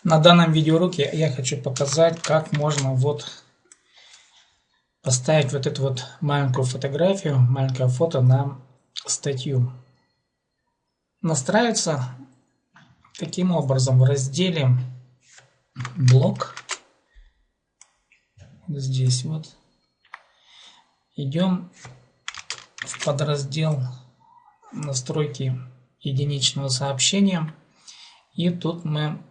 На данном видеоуроке я хочу показать, как можно поставить вот эту вот маленькую фотографию, маленькое фото на статью. Настраивается таким образом в разделе «Блог». Здесь вот идем в подраздел «Настройки единичного сообщения», и тут мы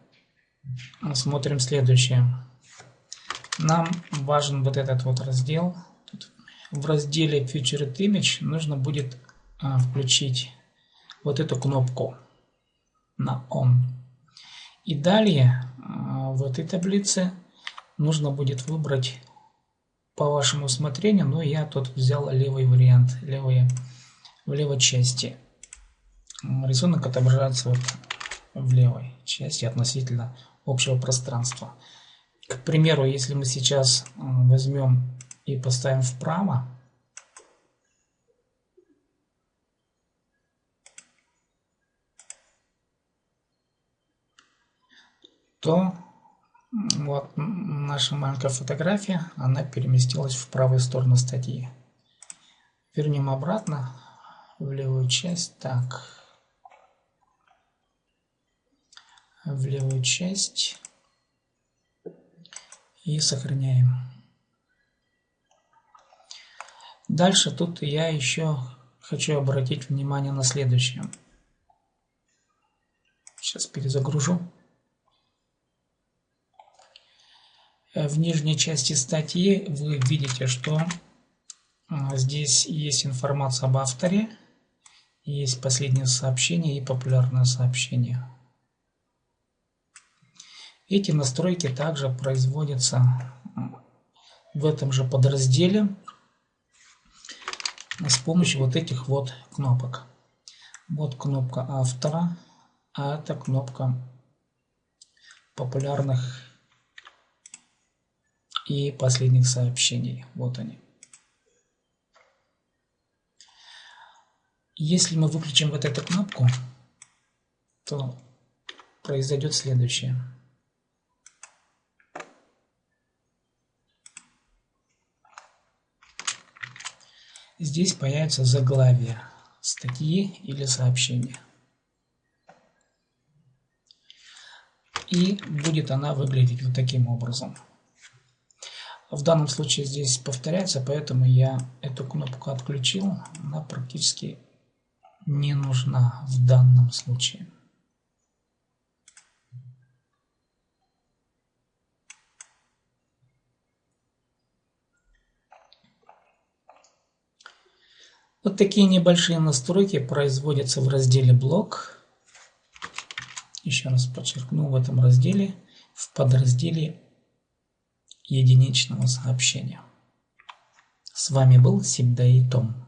смотрим следующее. Нам важен вот этот вот раздел. Тут в разделе Featured Image нужно будет включить вот эту кнопку на On. И далее в этой таблице нужно будет выбрать по вашему усмотрению, но я тут взял левый вариант, в левой части. Рисунок отображается вот в левой части относительно общего пространства. К примеру, если мы сейчас возьмем и поставим вправо, то вот наша маленькая фотография, она переместилась в правую сторону статьи. Вернем обратно в левую часть. Так, в левую часть и сохраняем. Дальше тут я еще хочу обратить внимание на следующее. Сейчас перезагружу. В нижней части статьи вы видите, что здесь есть информация об авторе, есть последнее сообщение и популярное сообщение. Эти настройки также производятся в этом же подразделе с помощью вот этих вот кнопок. Вот кнопка автора, а это кнопка популярных и последних сообщений. Вот они. Если мы выключим вот эту кнопку, то произойдет следующее. Здесь появится заглавие статьи или сообщения. И будет она выглядеть вот таким образом. В данном случае здесь повторяется, поэтому я эту кнопку отключил. Она практически не нужна в данном случае. Вот такие небольшие настройки производятся в разделе «Блог». Еще раз подчеркну, в этом разделе, в подразделе единичного сообщения. С вами был Сибдай Том.